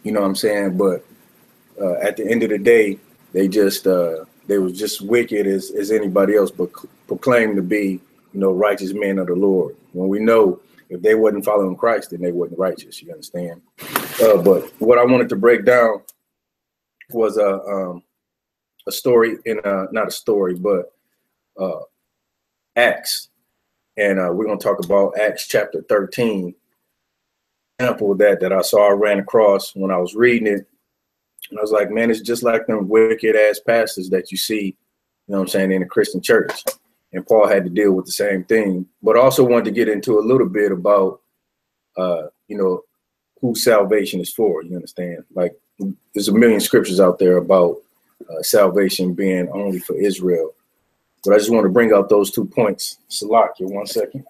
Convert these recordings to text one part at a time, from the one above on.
You know what I'm saying? But at the end of the day, they just they was just wicked as anybody else, but proclaimed to be, you know, righteous men of the Lord. When we know if they wasn't following Christ, then they wasn't righteous. You understand? But what I wanted to break down was a story in not a story, but Acts, and we're gonna talk about Acts chapter 13. Example of that I saw, I ran across when I was reading it, and I was like, man, it's just like them wicked ass pastors that you see, you know what I'm saying, in the Christian church. And Paul had to deal with the same thing, but also wanted to get into a little bit about, you know, who salvation is for. You understand? Like, there's a million scriptures out there about salvation being only for Israel. But I just want to bring out those 2 points. Salakia, 1 second.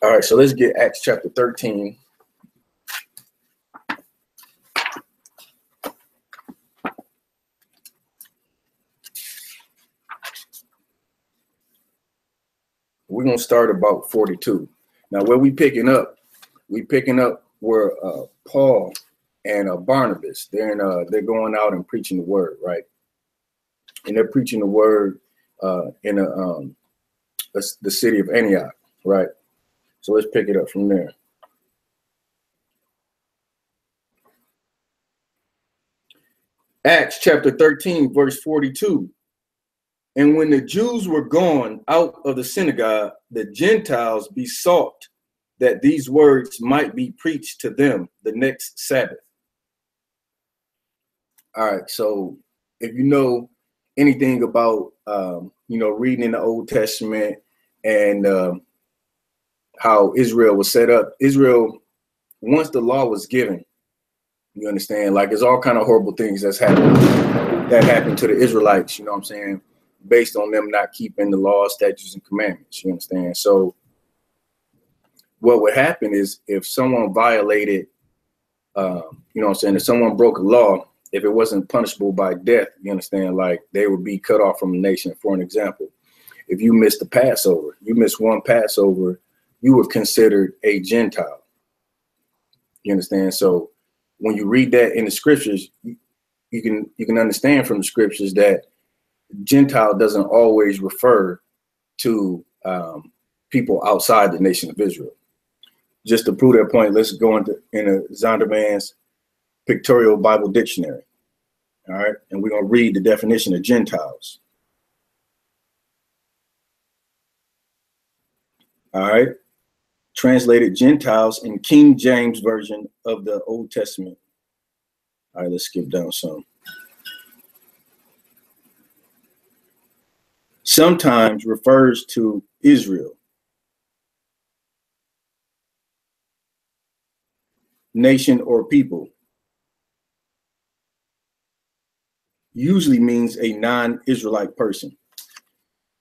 All right, so let's get Acts chapter 13. We're going to start about 42. Now, where we picking up where Paul and Barnabas, they're going out and preaching the word, right? And they're preaching the word in the city of Antioch, right? So let's pick it up from there. Acts chapter 13, verse 42. And when the Jews were gone out of the synagogue, the Gentiles besought that these words might be preached to them the next Sabbath. All right, so if you know anything about, you know, reading in the Old Testament and how Israel was set up, Israel, once the law was given, you understand, like there's all kind of horrible things that happened to the Israelites, you know what I'm saying, based on them not keeping the law, statutes, and commandments, you understand? So what would happen is if someone violated, you know what I'm saying, if someone broke a law, if it wasn't punishable by death, you understand, like they would be cut off from the nation. For an example, if you missed the Passover, you missed one Passover, you were considered a Gentile. You understand? So when you read that in the scriptures, you can understand from the scriptures that Gentile doesn't always refer to people outside the nation of Israel. Just to prove that point, let's go into a Zondervan's Pictorial Bible Dictionary. All right, and we're going to read the definition of Gentiles. All right, translated Gentiles in King James Version of the Old Testament. All right, let's skip down some. Sometimes refers to Israel, nation or people. Usually means a non-Israelite person.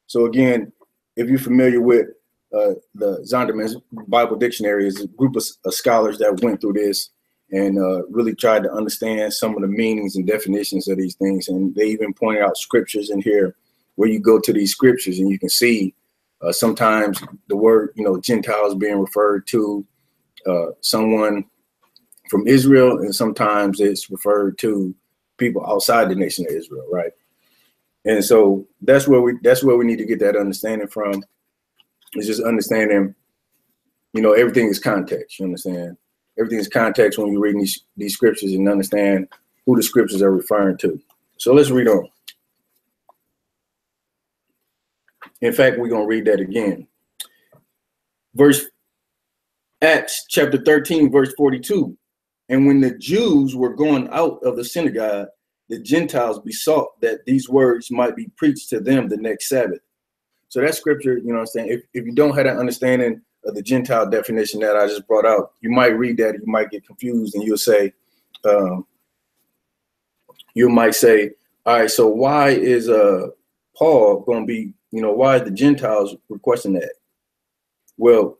So again, if you're familiar with the Zondervan's Bible Dictionary, is a group of scholars that went through this and really tried to understand some of the meanings and definitions of these things. And they even pointed out scriptures in here where you go to these scriptures and you can see sometimes the word, you know, Gentiles being referred to someone from Israel, and sometimes it's referred to people outside the nation of Israel, right? And so that's where we need to get that understanding from. It's just understanding, you know, everything is context. You understand? Everything is context when you're reading these scriptures and understand who the scriptures are referring to. So let's read on. In fact, we're going to read that again. Acts chapter 13, verse 42. And when the Jews were going out of the synagogue, the Gentiles besought that these words might be preached to them the next Sabbath. So that scripture, you know what I'm saying, if you don't have an understanding of the Gentile definition that I just brought out, you might read that, you might get confused, and you'll say, all right, so why is Paul going to be, you know, why is the Gentiles requesting that? Well,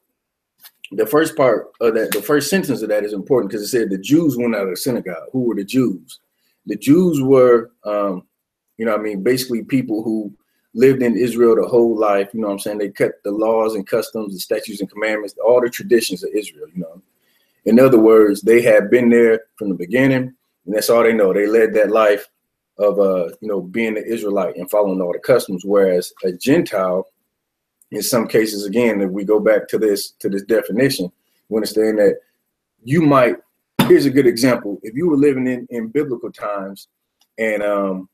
the first part of that, the first sentence of that is important because it said the Jews went out of the synagogue. Who were the Jews? The Jews were, you know what I mean, basically people who lived in Israel the whole life. You know what I'm saying? They kept the laws and customs, the statutes and commandments, all the traditions of Israel, you know. In other words, they had been there from the beginning, and that's all they know. They led that life of, you know, being an Israelite and following all the customs, whereas a Gentile, in some cases, again, if we go back to this definition, we understand that you might, here's a good example. If you were living in biblical times and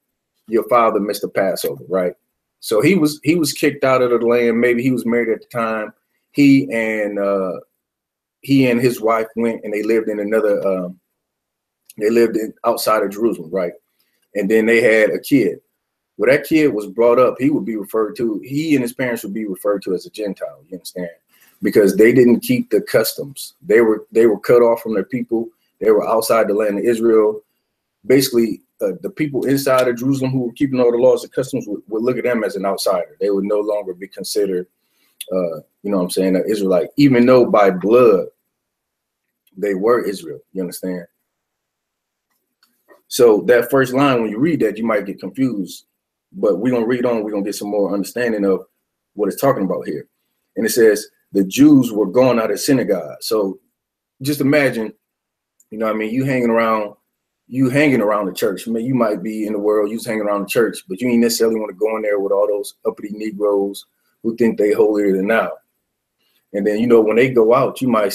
your father missed the Passover, right? So he was kicked out of the land. Maybe he was married at the time. He and his wife went and they lived in another, they lived in outside of Jerusalem, right? And then they had a kid. Well, that kid was brought up, he would be referred to, he and his parents would be referred to as a Gentile, you understand? Because they didn't keep the customs. They were cut off from their people. They were outside the land of Israel. Basically, the people inside of Jerusalem who were keeping all the laws and customs would look at them as an outsider. They would no longer be considered, you know what I'm saying, an Israelite, even though by blood they were Israel, you understand? So that first line, when you read that, you might get confused. But we're going to read on, we're going to get some more understanding of what it's talking about here. And it says, the Jews were going out of synagogue. So just imagine, you know what I mean, you hanging around the church. I mean, you might be in the world, you just hanging around the church, but you ain't necessarily want to go in there with all those uppity Negroes who think they holier than thou. And then, you know, when they go out, you might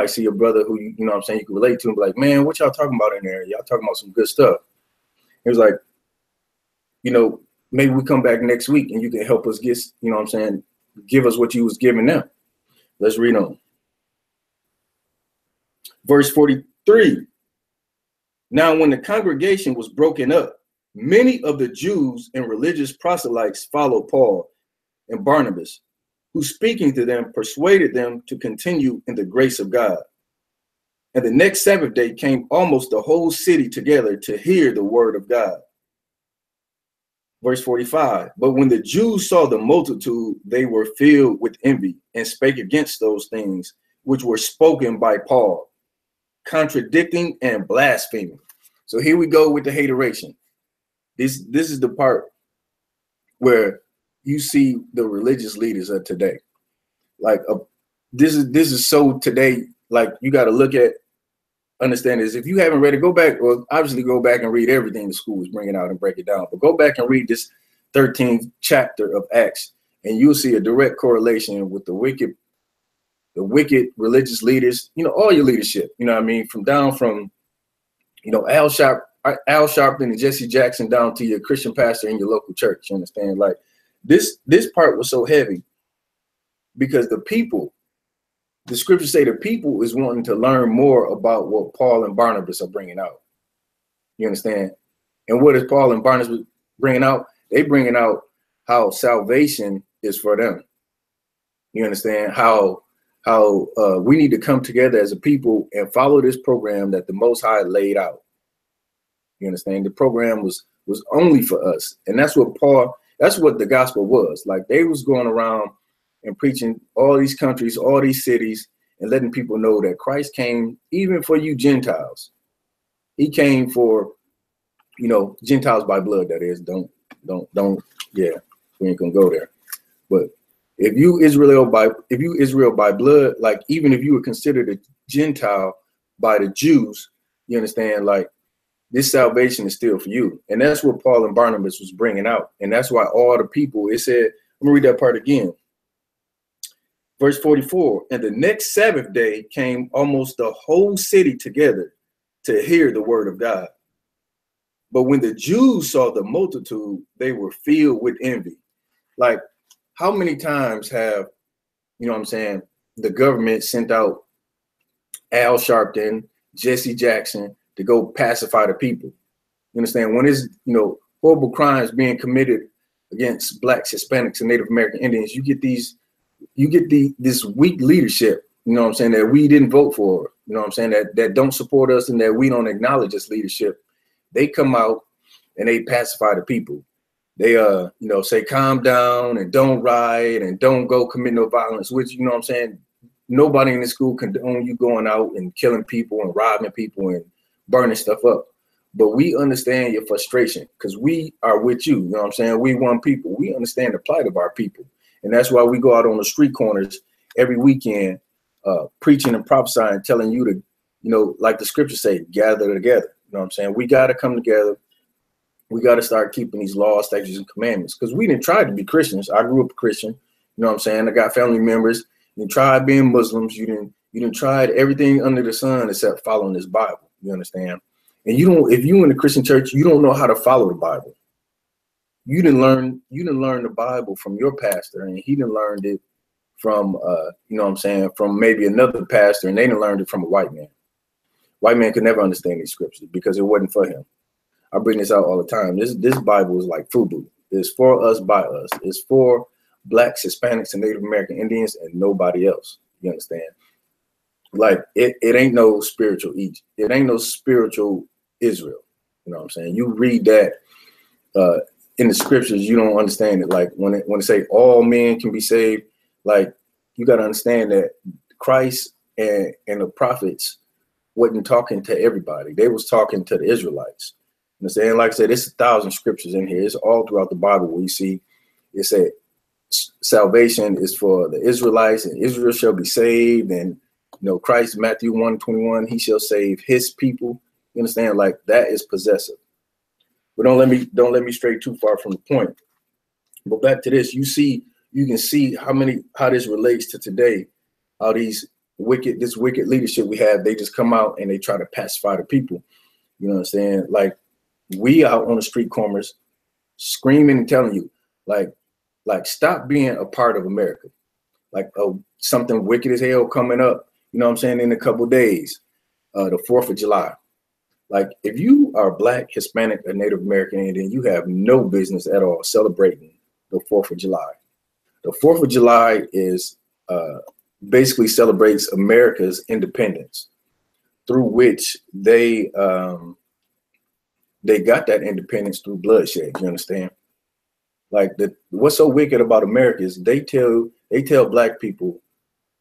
see a brother who, you know what I'm saying, you can relate to and be like, man, what y'all talking about in there? Y'all talking about some good stuff. It was like, you know, maybe we come back next week and you can help us get, you know what I'm saying, give us what you was giving them. Let's read on. Verse 43. Now, when the congregation was broken up, many of the Jews and religious proselytes followed Paul and Barnabas, who speaking to them persuaded them to continue in the grace of God. And the next Sabbath day came almost the whole city together to hear the word of God. Verse 45, but when the Jews saw the multitude, they were filled with envy and spake against those things which were spoken by Paul, contradicting and blaspheming. So here we go with the hateration. This is the part where you see the religious leaders of today. Like this is so today, like you got to look at, understand this. If you haven't read it, go back, or obviously go back and read everything the school is bringing out and break it down. But go back and read this 13th chapter of Acts, and you'll see a direct correlation with the wicked religious leaders. You know, all your leadership. You know what I mean, from you know, Al Sharpton and Jesse Jackson down to your Christian pastor in your local church. You understand? Like this part was so heavy because the people. The scriptures say the people is wanting to learn more about what Paul and Barnabas are bringing out. You understand? And what is Paul and Barnabas bringing out? They bringing out how salvation is for them. You understand? How we need to come together as a people and follow this program that the Most High laid out. You understand? The program was only for us. And that's what the gospel was. Like they was going around and preaching all these countries, all these cities, and letting people know that Christ came even for you Gentiles. He came for, you know, Gentiles by blood, that is. Don't, yeah, we ain't gonna go there. But if you Israel by blood, like even if you were considered a Gentile by the Jews, you understand, like this salvation is still for you. And that's what Paul and Barnabas was bringing out. And that's why all the people, it said, let me read that part again. Verse 44, and the next Sabbath day came almost the whole city together to hear the word of God. But when the Jews saw the multitude, they were filled with envy. Like, how many times have, you know what I'm saying, the government sent out Al Sharpton, Jesse Jackson to go pacify the people? You understand? When there's, you know, horrible crimes being committed against Blacks, Hispanics, and Native American Indians, you get this weak leadership, you know what I'm saying, that we didn't vote for, you know what I'm saying, that don't support us and that we don't acknowledge as leadership. They come out and they pacify the people. They, you know, say, calm down and don't riot and don't go commit no violence, which, you know what I'm saying, nobody in the school condone you going out and killing people and robbing people and burning stuff up. But we understand your frustration because we are with you. You know what I'm saying? We one people. We understand the plight of our people. And that's why we go out on the street corners every weekend, preaching and prophesying, telling you to, you know, like the scriptures say, gather together. You know what I'm saying? We got to come together. We got to start keeping these laws, statutes, and commandments because we didn't try to be Christians. I grew up a Christian. You know what I'm saying? I got family members. You tried being Muslims. You didn't tried everything under the sun except following this Bible. You understand? And you don't, if you in the Christian church, you don't know how to follow the Bible. You didn't learn the Bible from your pastor, and he didn't learn it from you know what I'm saying, from maybe another pastor, and they didn't learn it from a white man. White man could never understand these scriptures because it wasn't for him. I bring this out all the time. This Bible is like FUBU. It's for us, by us. It's for Blacks, Hispanics, and Native American Indians, and nobody else. You understand? Like it ain't no spiritual Egypt. It ain't no spiritual Israel. You know what I'm saying? You read that in the scriptures, you don't understand it. Like when it say all men can be saved, like you got to understand that Christ and the prophets wasn't talking to everybody. They was talking to the Israelites. You know what I'm saying? Like I said, it's 1,000 scriptures in here. It's all throughout the Bible where you see it said salvation is for the Israelites and Israel shall be saved. And you know, Christ, Matthew 1:21, he shall save his people. You understand? Like that is possessive. But don't let me stray too far from the point. But back to this, you can see how this relates to today. How this wicked leadership we have, they just come out and they try to pacify the people. You know what I'm saying? Like we out on the street corners screaming and telling you, like stop being a part of America. Like something wicked as hell coming up, you know what I'm saying, in a couple of days, the 4th of July. Like if you are Black, Hispanic, or Native American Indian, you have no business at all celebrating the 4th of July. The 4th of July is basically celebrates America's independence, through which they got that independence through bloodshed. You understand? Like what's so wicked about America is they tell Black people,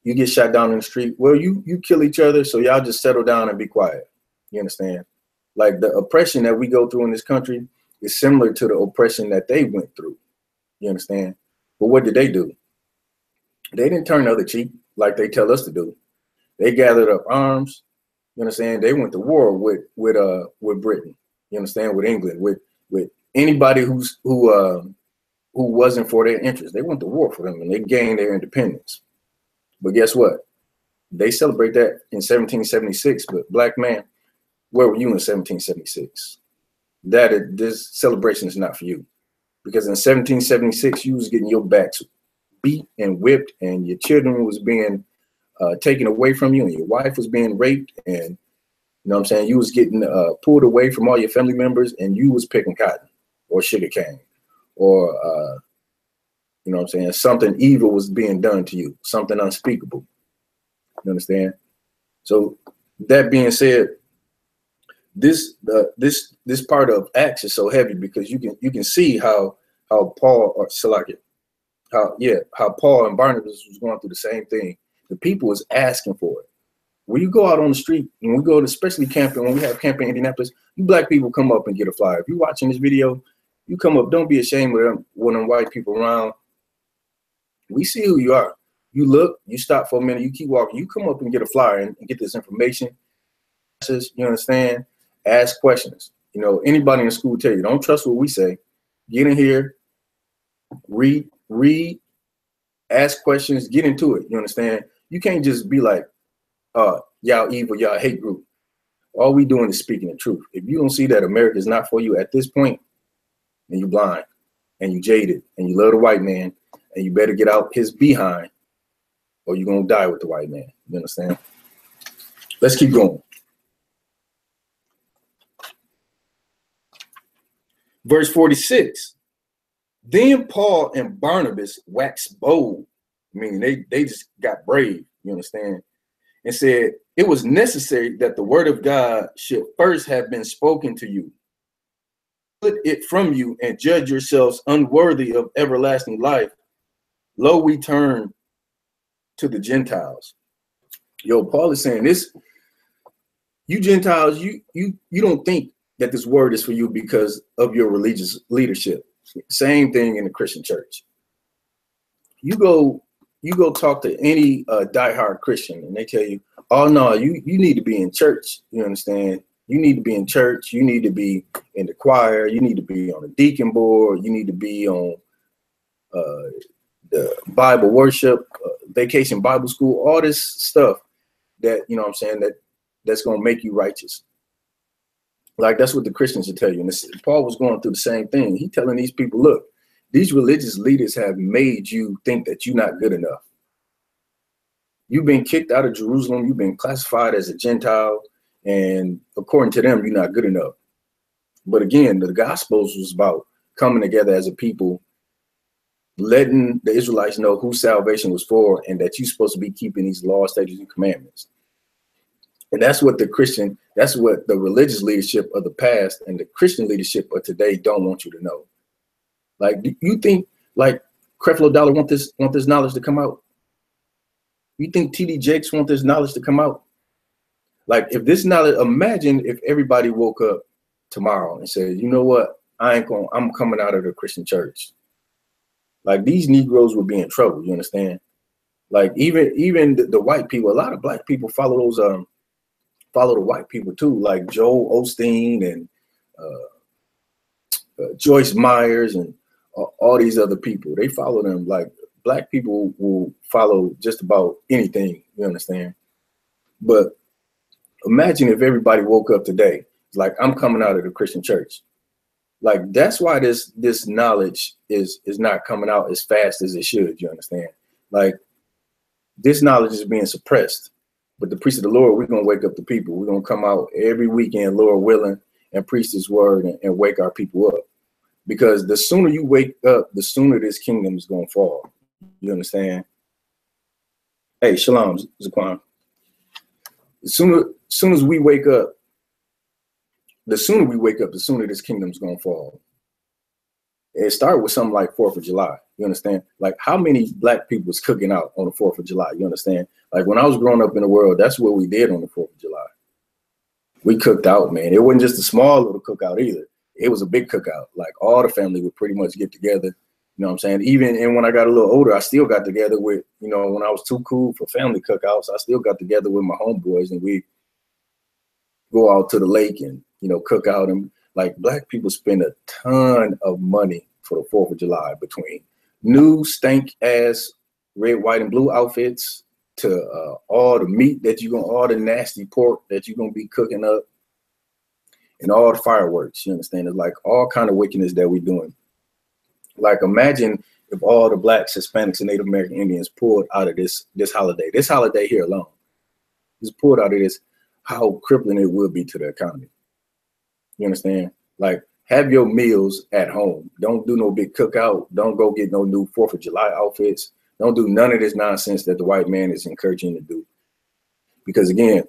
you get shot down in the street, well, you kill each other, so y'all just settle down and be quiet. You understand? Like the oppression that we go through in this country is similar to the oppression that they went through. You understand? But what did they do? They didn't turn the other cheek like they tell us to do. They gathered up arms. You understand? They went to war with Britain. You understand? With England, with anybody who wasn't for their interest. They went to war for them and they gained their independence. But guess what? They celebrate that in 1776. But Black man, where were you in 1776? This celebration is not for you. Because in 1776, you was getting your backs beat and whipped, and your children was being taken away from you, and your wife was being raped, and you know what I'm saying, you was getting pulled away from all your family members, and you was picking cotton or sugar cane, or you know what I'm saying, something evil was being done to you, something unspeakable. You understand? So that being said, this part of Acts is so heavy because you can see how Paul or Salakia, how Paul and Barnabas was going through the same thing. The people was asking for it. When you go out on the street, and we go to, especially camping, when we have camping in Indianapolis, you Black people come up and get a flyer. If you're watching this video, you come up, don't be ashamed of them, when them white people around. We see who you are. You look, you stop for a minute, you keep walking, you come up and get a flyer and get this information. You understand? Ask questions. You know, anybody in the school tell you, don't trust what we say. Get in here, read, ask questions, get into it. You understand? You can't just be like, y'all evil, y'all hate group. All we doing is speaking the truth. If you don't see that America is not for you at this point, then you blind and you jaded and you love the white man, and you better get out his behind or you're gonna die with the white man. You understand? Let's keep going. Verse 46. Then Paul and Barnabas waxed bold, meaning they just got brave, you understand, and said, it was necessary that the word of God should first have been spoken to you. Put it from you and judge yourselves unworthy of everlasting life. Lo, we turn to the Gentiles. Yo, Paul is saying this, you Gentiles, you don't think that this word is for you because of your religious leadership. Same thing in the Christian church. You go talk to any diehard Christian and they tell you, oh no, you need to be in church. You understand? You need to be in church. You need to be in the choir. You need to be on the deacon board. You need to be on the Bible worship, vacation Bible school, all this stuff that, you know what I'm saying, that's going to make you righteous. Like, that's what the Christians will tell you. And Paul was going through the same thing. He telling these people, look, these religious leaders have made you think that you're not good enough. You've been kicked out of Jerusalem. You've been classified as a Gentile. And according to them, you're not good enough. But again, the Gospels was about coming together as a people, letting the Israelites know who salvation was for and that you're supposed to be keeping these laws, statutes, and commandments. And that's what that's what the religious leadership of the past and the Christian leadership of today don't want you to know. Like, do you think like Creflo Dollar want this knowledge to come out? You think TD Jakes want this knowledge to come out? Like, if this knowledge, imagine if everybody woke up tomorrow and said, you know what, I'm coming out of the Christian church. Like, these Negroes would be in trouble, you understand? Like, even the white people, a lot of black people follow the white people too, like Joel Osteen and Joyce Myers and all these other people. They follow them. Like, black people will follow just about anything, you understand? But imagine if everybody woke up today, like, I'm coming out of the Christian church. Like, that's why this knowledge is not coming out as fast as it should, you understand? Like, this knowledge is being suppressed. But the priest of the Lord, we're going to wake up the people. We're going to come out every weekend, Lord willing, and preach this word and wake our people up. Because the sooner you wake up, the sooner this kingdom is going to fall. You understand? Hey, shalom, Zaquan. As soon as we wake up, the sooner this kingdom's going to fall. It started with something like 4th of July. You understand? Like, how many black people was cooking out on the 4th of July? You understand? Like, when I was growing up in the world, that's what we did on the 4th of July. We cooked out, man. It wasn't just a small little cookout either. It was a big cookout. Like, all the family would pretty much get together. You know what I'm saying? Even and when I got a little older, I still got together with, you know, when I was too cool for family cookouts, I still got together with my homeboys and we go out to the lake and, you know, cook out. And like, black people spend a ton of money for the 4th of July, between new stank ass red, white, and blue outfits to all the meat that all the nasty pork that you're gonna be cooking up, and all the fireworks. You understand? It's like all kind of wickedness that we're doing. Like, imagine if all the blacks, Hispanics, and Native American Indians pulled out of this holiday here alone, just pulled out of this, how crippling it will be to the economy. You understand? Like, have your meals at home. Don't do no big cookout. Don't go get no new 4th of July outfits. Don't do none of this nonsense that the white man is encouraging you to do. Because again,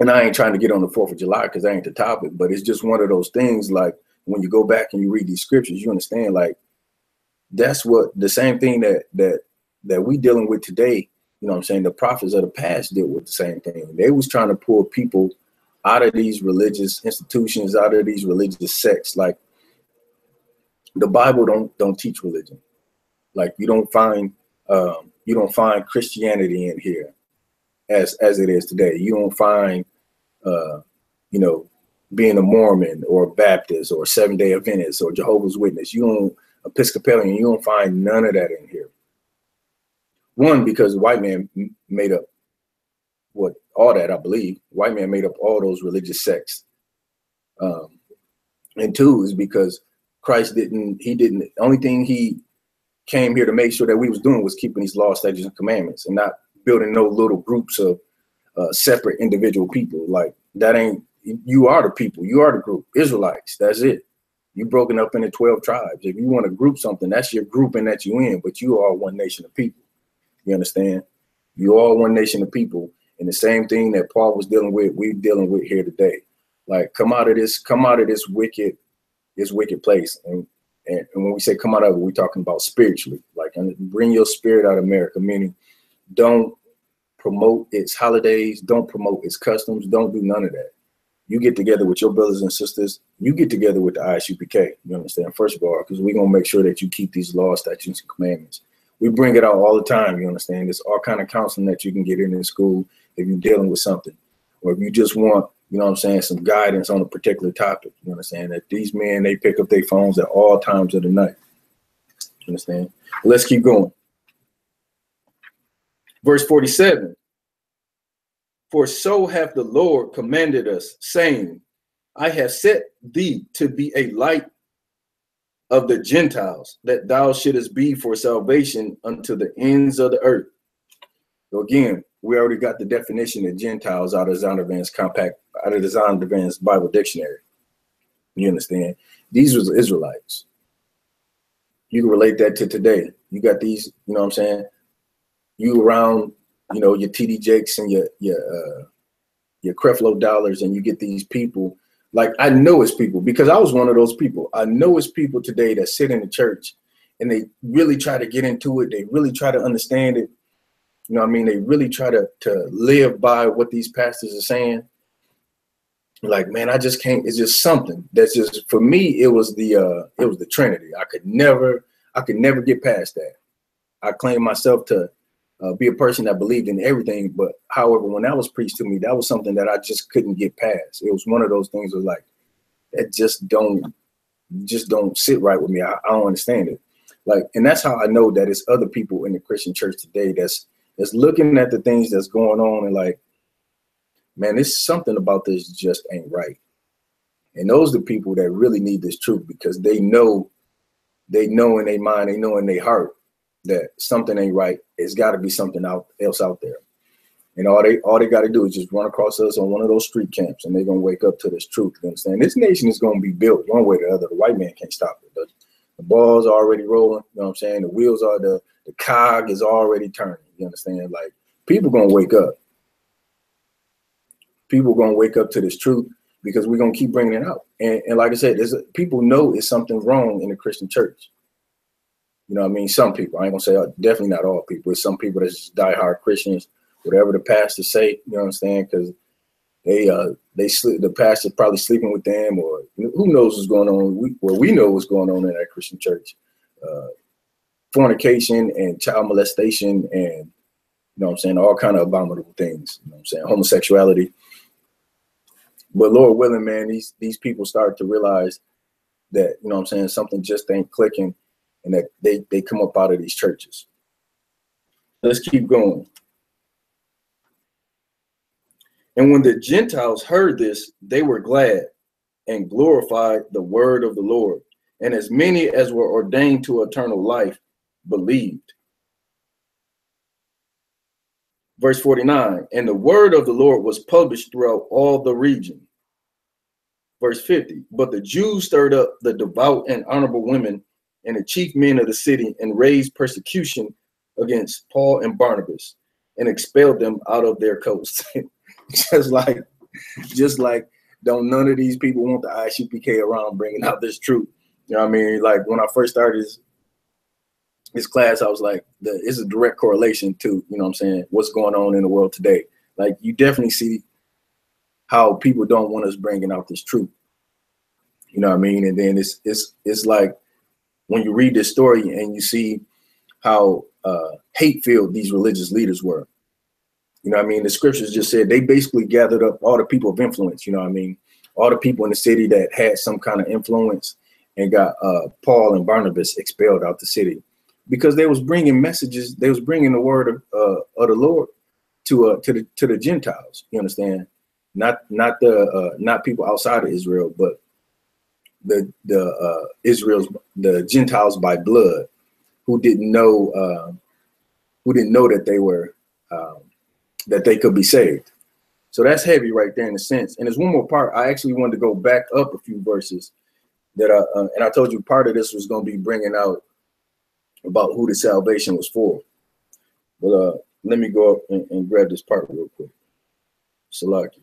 and I ain't trying to get on the 4th of July because that ain't the topic, but it's just one of those things, like, when you go back and you read these scriptures, you understand, like, that's what the same thing that we dealing with today. You know what I'm saying? The prophets of the past dealt with the same thing. They was trying to pull people out of these religious institutions, out of these religious sects. Like, the Bible don't teach religion. Like, you don't find Christianity in here as it is today. You don't find you know, being a Mormon or a Baptist or a Seventh-day Adventist or Jehovah's Witness. You don't Episcopalian. You don't find none of that in here. One, because the white man made up all that, I believe. White man made up all those religious sects. And two is because Christ the only thing he came here to make sure that we was doing was keeping these laws, statutes, and commandments, and not building no little groups of separate individual people. Like, that ain't, you are the people, you are the group, Israelites, that's it. You broken up into 12 tribes. If you want to group something, that's your grouping that you in, but you are one nation of people. You understand? You are one nation of people. And the same thing that Paul was dealing with, we're dealing with here today. Like, come out of this wicked place. And when we say come out of it, we're talking about spiritually. Like, bring your spirit out of America, meaning don't promote its holidays, don't promote its customs, don't do none of that. You get together with your brothers and sisters. You get together with the I.S.U.P.K. You understand? First of all, because we're going to make sure that you keep these laws, statutes, and commandments. We bring it out all the time. You understand? There's all kind of counseling that you can get in school if you're dealing with something, or if you just want, you know what I'm saying, some guidance on a particular topic. You understand that these men, they pick up their phones at all times of the night. You understand? Let's keep going. Verse 47. For so hath the Lord commanded us, saying, I have set thee to be a light of the Gentiles, that thou shouldest be for salvation unto the ends of the earth. So again, we already got the definition of Gentiles out of the Zondervan's Bible Dictionary. You understand? These was Israelites. You can relate that to today. You got these, you know what I'm saying? You around, you know, your TD Jakes and your Creflo Dollars, and you get these people. Like, I know it's people, because I was one of those people. I know it's people today that sit in the church and they really try to get into it. They really try to understand it. You know what I mean? They really try to live by what these pastors are saying. Like, man, I just can't. It's just something that's just, for me, it was the Trinity. I could never get past that. I claim myself to be a person that believed in everything, but however, when that was preached to me, that was something that I just couldn't get past. It was one of those things where, like, that just don't sit right with me. I don't understand it. Like, and that's how I know that it's other people in the Christian church today that's looking at the things that's going on and like, man, there's something about this just ain't right. And those are the people that really need this truth, because they know in their mind, they know in their heart that something ain't right. It's got to be something else out there. And all they got to do is just run across us on one of those street camps, and they're going to wake up to this truth. You understand? This nation is going to be built one way or the other. The white man can't stop it. The ball's already rolling. You know what I'm saying? The wheels are, the cog is already turning. You understand? Like, people going to wake up. People going to wake up to this truth, because we're going to keep bringing it out. And like I said, people know it's something wrong in the Christian church. You know what I mean? Some people, I ain't gonna say definitely not all people. It's some people that's just diehard Christians, whatever the pastor say, you know what I'm saying? Because the pastor's probably sleeping with them, or who knows what's going on. We know what's going on in that Christian church. Fornication and child molestation and, you know what I'm saying, all kind of abominable things, you know what I'm saying, homosexuality. But Lord willing, man, these people start to realize that, you know what I'm saying, something just ain't clicking, and that they come up out of these churches. Let's keep going. And when the Gentiles heard this, they were glad and glorified the word of the Lord. And as many as were ordained to eternal life believed. Verse 49, and the word of the Lord was published throughout all the region. Verse 50, but the Jews stirred up the devout and honorable women and the chief men of the city, and raised persecution against Paul and Barnabas, and expelled them out of their coasts. just like don't none of these people want the I.S.U.P.K around bringing out this truth. You know what I mean? Like, when I first started this class, I was like, it's a direct correlation to, you know what I'm saying, what's going on in the world today. Like, you definitely see how people don't want us bringing out this truth. You know what I mean? And then it's like, when you read this story and you see how hate-filled these religious leaders were, you know what I mean? The scriptures just said they basically gathered up all the people of influence, you know what I mean? All the people in the city that had some kind of influence, and got Paul and Barnabas expelled out the city, because they was bringing messages. They was bringing the word of the Lord to the Gentiles. You understand? Not people outside of Israel, but the Gentiles by blood, who didn't know that they were that they could be saved. So that's heavy right there in a sense. And there's one more part. I actually wanted to go back up a few verses that and I told you part of this was going to be bringing out about who the salvation was for. But let me go up and grab this part real quick. Salaki.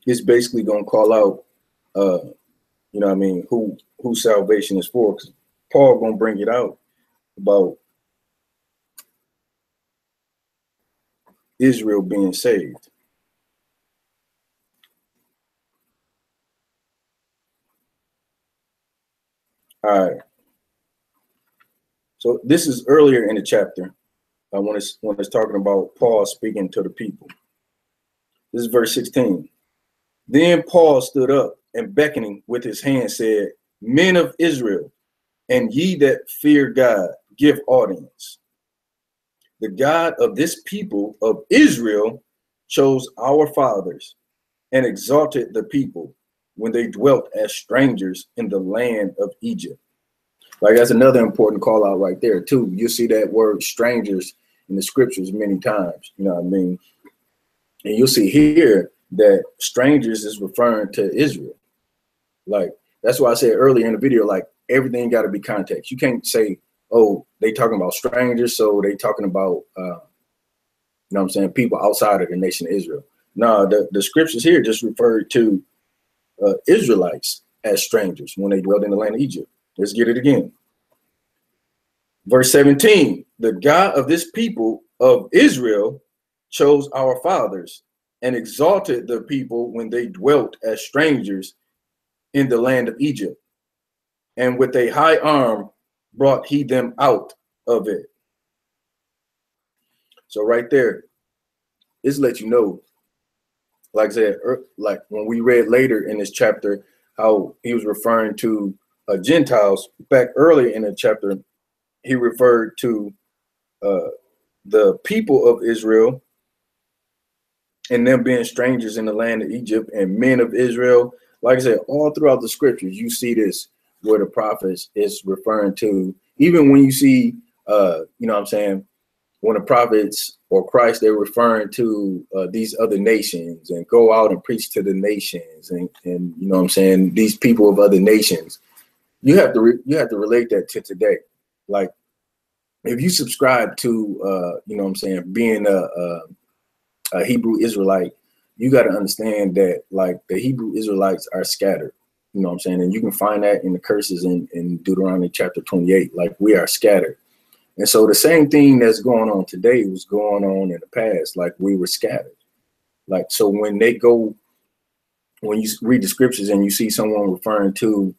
It's basically going to call out, you know what I mean, who salvation is for. Paul gonna bring it out about Israel being saved. All right. So this is earlier in the chapter. When it's talking about Paul speaking to the people. This is verse 16. Then Paul stood up and beckoning with his hand said, Men of Israel, and ye that fear God, give audience. The God of this people of Israel chose our fathers and exalted the people when they dwelt as strangers in the land of Egypt. Like, that's another important call out right there too. You see that word strangers in the scriptures many times, you know what I mean? And you'll see here that strangers is referring to Israel. Like, that's why I said earlier in the video, like, everything got to be context. You can't say, oh, they talking about strangers, so they talking about, you know what I'm saying, people outside of the nation of Israel. No, the scriptures here just referred to Israelites as strangers when they dwelled in the land of Egypt. Let's get it again. Verse 17, the God of this people of Israel chose our fathers and exalted the people when they dwelt as strangers in the land of Egypt. And with a high arm brought he them out of it. So right there, this lets you know, like I said, like when we read later in this chapter, how he was referring to Gentiles. Back earlier in the chapter, he referred to the people of Israel and them being strangers in the land of Egypt and men of Israel. Like I said, all throughout the scriptures, you see this where the prophets is referring to, even when you see, you know what I'm saying, when the prophets or Christ, they're referring to these other nations and go out and preach to the nations and you know what I'm saying, these people of other nations. You have to relate that to today. Like, if you subscribe to, you know what I'm saying, being a Hebrew Israelite, you got to understand that, like, the Hebrew Israelites are scattered. You know what I'm saying? And you can find that in the curses in Deuteronomy chapter 28. Like, we are scattered. And so the same thing that's going on today was going on in the past. Like, we were scattered. Like, so when you read the scriptures and you see someone referring to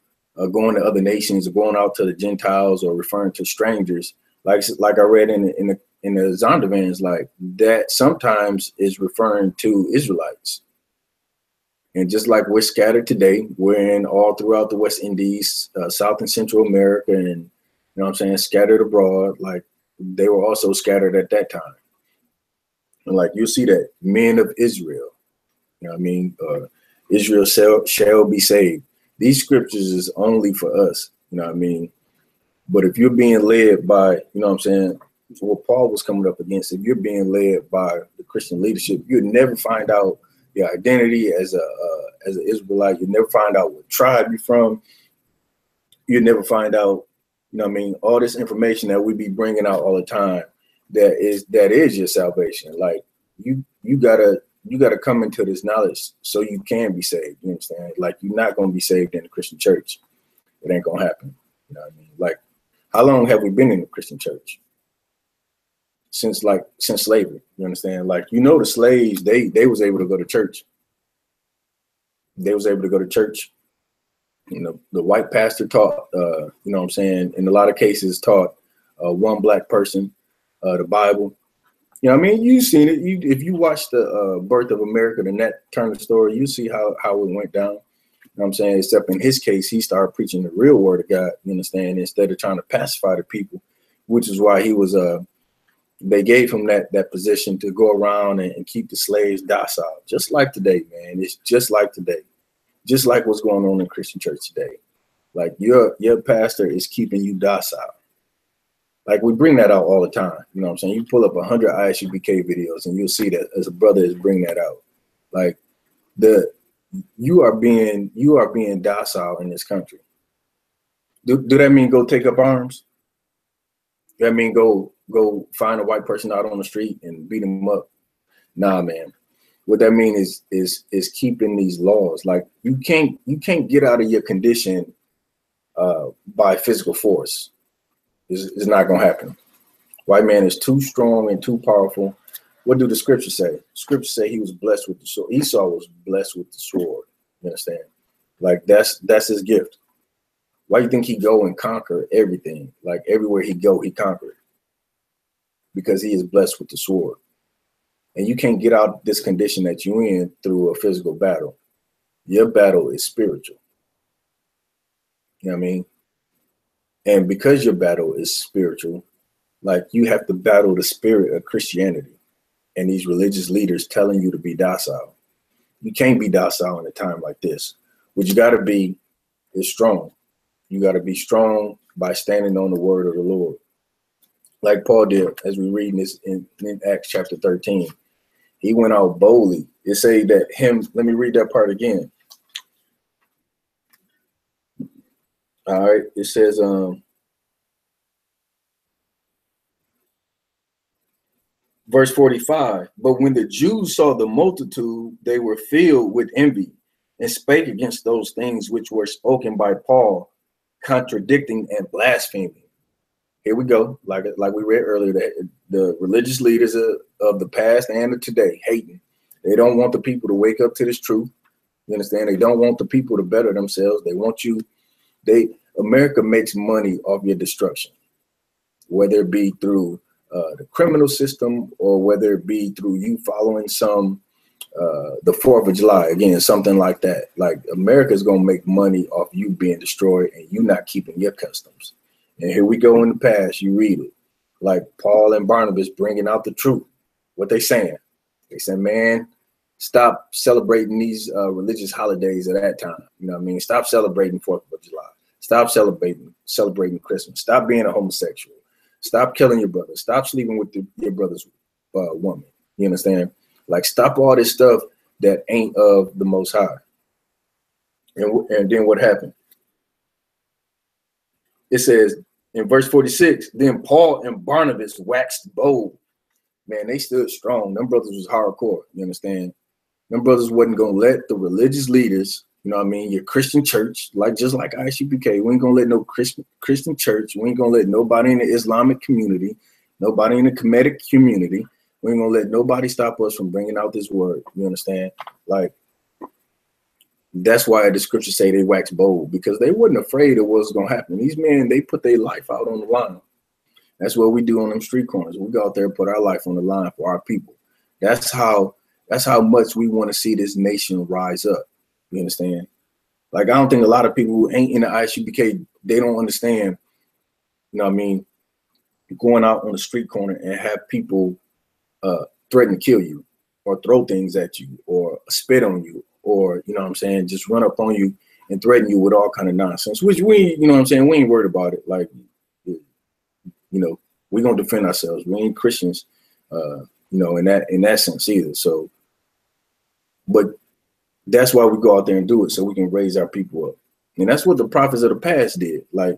going to other nations or going out to the Gentiles or referring to strangers, like I read in the Zondervans, like, that sometimes is referring to Israelites. And just like we're scattered today, we're in all throughout the West Indies, South and Central America, and, you know what I'm saying, scattered abroad. Like, they were also scattered at that time. And like, you see that men of Israel, you know what I mean, Israel shall be saved. These scriptures is only for us, you know what I mean? But if you're being led by, you know what I'm saying, what Paul was coming up against, if you're being led by the Christian leadership, you'd never find out your identity as an Israelite. You'd never find out what tribe you're from. You'd never find out, you know what I mean, all this information that we be bringing out all the time, that is your salvation. Like, you gotta come into this knowledge so you can be saved. You understand? Like, you're not gonna be saved in the Christian church. It ain't gonna happen. You know what I mean? Like, how long have we been in the Christian church? Since slavery. You understand? Like, you know, the slaves, they was able to go to church. They was able to go to church. You know, the white pastor taught, you know what I'm saying, in a lot of cases taught one black person the Bible. You know what I mean? You've seen it. If you watch the Birth of America, the Nat Turner story, you see how it went down. You know what I'm saying? Except in his case, he started preaching the real word of God, you understand, instead of trying to pacify the people, which is why he was, they gave him that position to go around and keep the slaves docile. Just like today, man. It's just like today. Just like what's going on in Christian church today. Like, your pastor is keeping you docile. Like, we bring that out all the time. You know what I'm saying? You pull up 100 I.S.U.P.K videos and you'll see that as a brother is bringing that out. Like, you are being docile in this country. Do that mean go take up arms? Does that mean go find a white person out on the street and beat them up? Nah, man. What that means is keeping these laws. Like, you can't get out of your condition by physical force. It's not going to happen. White man is too strong and too powerful. What do the scriptures say? Scriptures say he was blessed with the sword. Esau was blessed with the sword. You understand? Like that's his gift. Why do you think he go and conquer everything? Like everywhere he go, he conquered. Because he is blessed with the sword. And you can't get out this condition that you're in through a physical battle. Your battle is spiritual. You know what I mean? And because your battle is spiritual, like you have to battle the spirit of Christianity and these religious leaders telling you to be docile. You can't be docile in a time like this. What you got to be is strong. You got to be strong by standing on the word of the Lord. Like Paul did, as we read this in Acts chapter 13. He went out boldly. It say that him, let me read that part again. All right, it says, verse 45, but when the Jews saw the multitude, they were filled with envy and spake against those things which were spoken by Paul, contradicting and blaspheming. Here we go, like we read earlier, that the religious leaders of the past and of today hating. They don't want the people to wake up to this truth. You understand? They don't want the people to better themselves. They want you. America makes money off your destruction, whether it be through the criminal system or whether it be through you following some the 4th of July, again, something like that. Like America is gonna make money off you being destroyed and you not keeping your customs. And here we go in the past, you read it, like Paul and Barnabas bringing out the truth. What they saying? They said, man, stop celebrating these religious holidays at that time. You know what I mean? Stop celebrating 4th of July. Stop celebrating Christmas. Stop being a homosexual. Stop killing your brother. Stop sleeping with your brother's woman. You understand? Like, stop all this stuff that ain't of the Most High. And then what happened? It says in verse 46, then Paul and Barnabas waxed bold. Man, they stood strong. Them brothers was hardcore. You understand? Them brothers wasn't going to let the religious leaders, you know what I mean, your Christian church, just like I.S.U.P.K, we ain't going to let no Christian church, we ain't going to let nobody in the Islamic community, nobody in the Kemetic community, we ain't going to let nobody stop us from bringing out this word. You understand? Like, that's why the scriptures say they wax bold, because they wasn't afraid of what's going to happen. These men, they put their life out on the line. That's what we do on them street corners. We go out there and put our life on the line for our people. That's how much we want to see this nation rise up. You understand? Like, I don't think a lot of people who ain't in the I.S.U.P.K, they don't understand, you know what I mean, going out on the street corner and have people threaten to kill you or throw things at you or spit on you or, you know what I'm saying, just run up on you and threaten you with all kind of nonsense, which we, you know what I'm saying, we ain't worried about it. Like, you know, we're going to defend ourselves. We ain't Christians, you know, in that sense either. So, but that's why we go out there and do it, so we can raise our people up. And that's what the prophets of the past did. Like,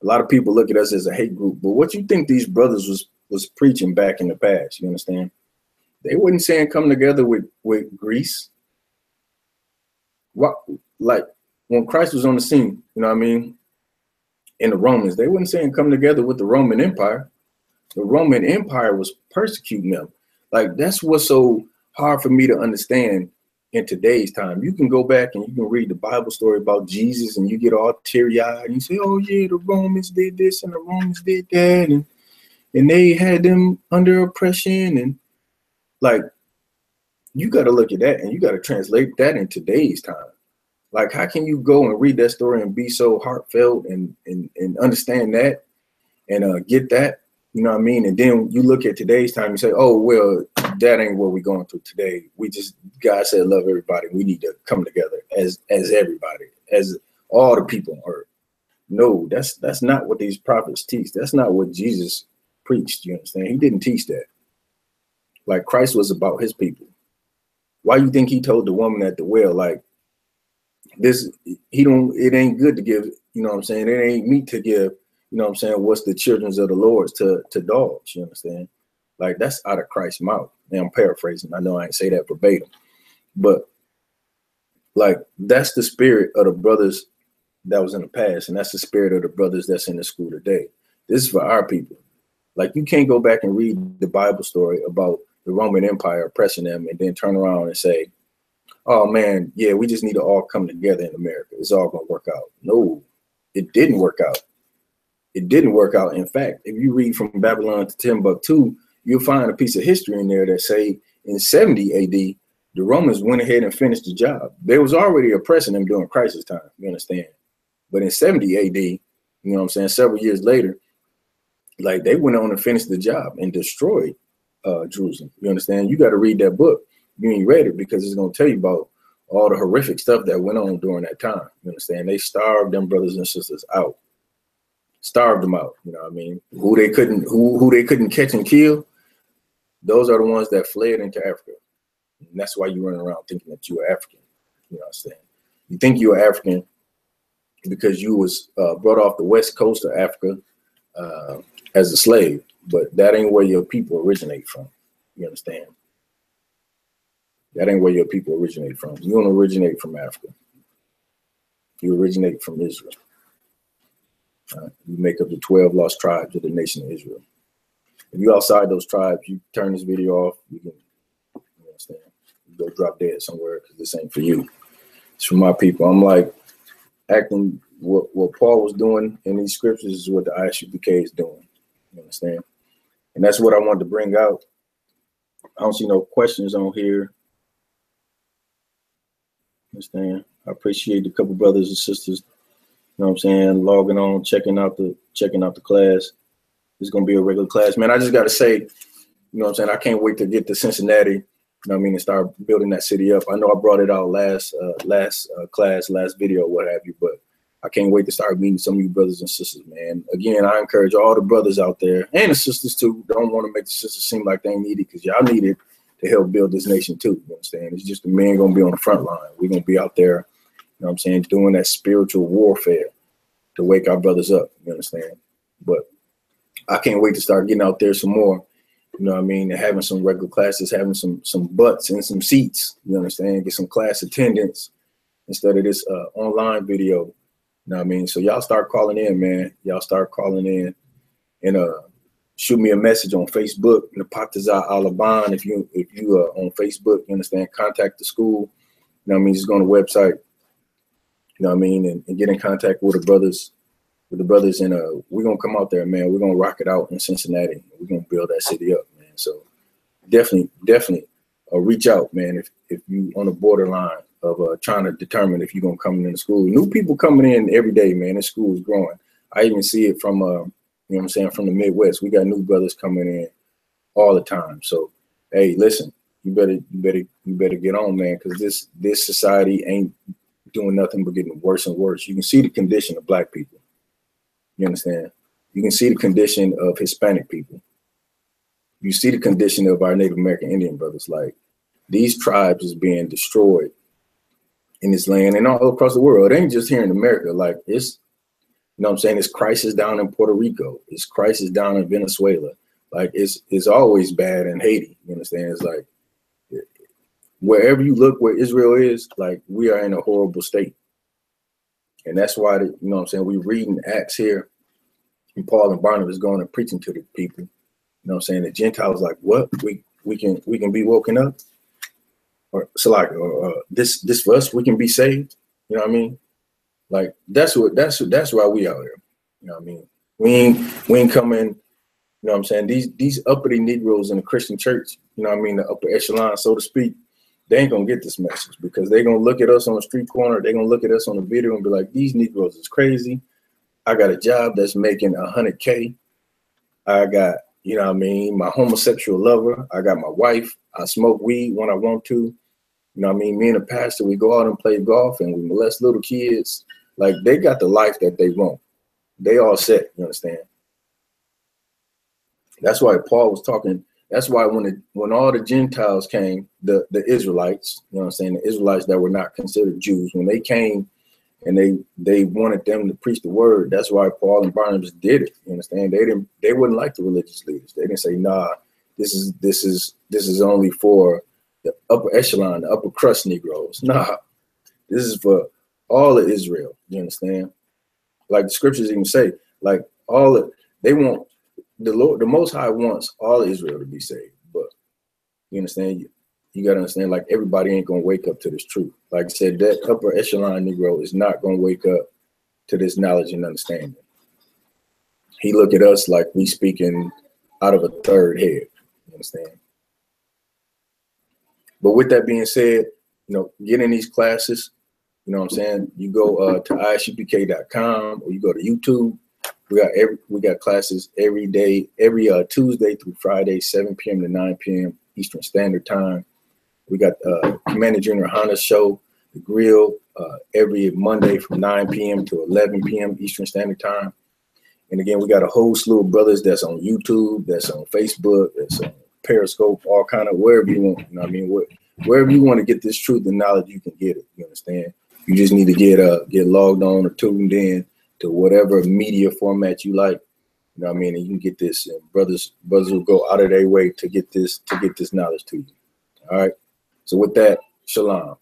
a lot of people look at us as a hate group, but what you think these brothers was preaching back in the past? You understand? They wasn't saying come together with Greece. What, like, when Christ was on the scene, you know what I mean, in the Romans, they wasn't saying come together with the Roman Empire. The Roman Empire was persecuting them. Like, that's what's so hard for me to understand in today's time. You can go back and you can read the Bible story about Jesus and you get all teary-eyed and you say, oh yeah, the Romans did this and the Romans did that, and they had them under oppression. And like, you got to look at that and you got to translate that in today's time. Like, how can you go and read that story and be so heartfelt and understand that and get that, you know what I mean? And then you look at today's time and say, oh, well, that ain't what we're going through today. We just, God said, love everybody. We need to come together as everybody, as all the people on earth. No, that's not what these prophets teach. That's not what Jesus preached. You understand? He didn't teach that. Like, Christ was about his people. Why you think he told the woman at the well, like, it ain't good to give, you know what I'm saying? It ain't meat to give, you know what I'm saying, what's the children's of the Lord's to dogs, you understand? Like, that's out of Christ's mouth. And I'm paraphrasing. I know I ain't say that verbatim, but like, that's the spirit of the brothers that was in the past, and that's the spirit of the brothers that's in the school today. This is for our people. Like, you can't go back and read the Bible story about the Roman Empire oppressing them and then turn around and say, oh man, yeah, we just need to all come together in America. It's all gonna work out. No, it didn't work out. It didn't work out. In fact, if you read from Babylon to Timbuktu, you'll find a piece of history in there that say in 70 AD, the Romans went ahead and finished the job. They was already oppressing them during crisis time, you understand? But in 70 AD, you know what I'm saying, several years later, like, they went on and finished the job and destroyed Jerusalem. You understand? You got to read that book. You ain't read it because it's going to tell you about all the horrific stuff that went on during that time. You understand? They starved them brothers and sisters out. Starved them out. You know what I mean? Who they couldn't catch and kill, those are the ones that fled into Africa. And that's why you run around thinking that you are African. You know what I'm saying? You think you are African because you was brought off the west coast of Africa as a slave, but that ain't where your people originate from. You understand? That ain't where your people originate from. You don't originate from Africa. You originate from Israel. You make up the 12 lost tribes of the nation of Israel. If you outside those tribes, you turn this video off, you can, you understand, you go drop dead somewhere because this ain't for you. It's for my people. I'm like acting what Paul was doing in these scriptures is what the I.S.U.P.K is doing. You understand? And that's what I wanted to bring out. I don't see no questions on here. Understand? I appreciate the couple brothers and sisters, you know what I'm saying, logging on, checking out the class. It's gonna be a regular class. Man, I just gotta say, you know what I'm saying, I can't wait to get to Cincinnati, you know what I mean, and start building that city up. I know I brought it out last video, what have you, but I can't wait to start meeting some of you brothers and sisters, man. Again, I encourage all the brothers out there and the sisters too. Don't want to make the sisters seem like they ain't need it, because y'all need it to help build this nation too. You understand? It's just the men gonna be on the front line. We're gonna be out there, you know what I'm saying, doing that spiritual warfare to wake our brothers up. You understand? But I can't wait to start getting out there some more. You know what I mean? And having some regular classes, having some butts and some seats. You understand? Get some class attendance instead of this online video. You know what I mean? So y'all start calling in, man. Y'all start calling in and shoot me a message on Facebook, Potawatami, Alabama. If you are on Facebook, you understand, contact the school. You know what I mean? Just go on the website, you know what I mean, and get in contact with the brothers, and we're gonna come out there, man. We're gonna rock it out in Cincinnati. We're gonna build that city up, man. So definitely reach out, man, if you on the borderline of trying to determine if you're gonna come into school. New people coming in every day, man. This school is growing. I even see it from you know what I'm saying, from the Midwest. We got new brothers coming in all the time. So hey, listen, you better get on, man, because this society ain't doing nothing but getting worse and worse. You can see the condition of Black people. You understand? You can see the condition of Hispanic people. You see the condition of our Native American Indian brothers. Like, these tribes is being destroyed in this land and all across the world. It ain't just here in America. Like, it's, you know what I'm saying, it's crisis down in Puerto Rico. It's crisis down in Venezuela. Like, it's always bad in Haiti. You understand? It's like, wherever you look where Israel is, like, we are in a horrible state. And that's why, you know what I'm saying, we reading Acts here, and Paul and Barnabas going and preaching to the people. You know what I'm saying? The Gentiles like, what? We can be woken up? Or so like, this for us, we can be saved. You know what I mean? Like, that's why we out here. You know what I mean? We ain't coming, you know what I'm saying? These uppity Negroes in the Christian church, you know what I mean, the upper echelon, so to speak, they ain't gonna get this message, because they're gonna look at us on the street corner, they're gonna look at us on the video and be like, these Negroes is crazy. I got a job that's making $100K. I got, you know what I mean, my homosexual lover. I got my wife. I smoke weed when I want to. You know what I mean? Me and the pastor, we go out and play golf and we molest little kids. Like, they got the life that they want. They all set, you understand? That's why Paul was talking. That's why when all the Gentiles came, the Israelites, you know what I'm saying, the Israelites that were not considered Jews, when they came and they wanted them to preach the word, that's why Paul and Barnabas did it. You understand? They wouldn't like the religious leaders. They didn't say, nah, this is only for the upper echelon, the upper crust Negroes. Nah, this is for all of Israel. You understand? Like the scriptures even say, like all of, they want the Lord, the Most High wants all of Israel to be saved. But you understand? You got to understand, like everybody ain't going to wake up to this truth. Like I said, that upper echelon Negro is not going to wake up to this knowledge and understanding. He look at us like we speaking out of a third head. You understand? But with that being said, you know, get in these classes. You know what I'm saying? You go to ISUPK.com or you go to YouTube. We got classes every day, every Tuesday through Friday, 7 p.m. to 9 p.m. Eastern Standard Time. We got Commander Junior YAHANNA's show, The Grill, every Monday from 9 p.m. to 11 p.m. Eastern Standard Time. And again, we got a whole slew of brothers that's on YouTube, that's on Facebook, that's on Periscope, all kind of wherever you want. You know what I mean? Wherever you want to get this truth and knowledge, you can get it. You understand? You just need to get logged on or tuned in to whatever media format you like. You know what I mean? And you can get this. And brothers will go out of their way to get this knowledge to you. All right. So with that, shalom.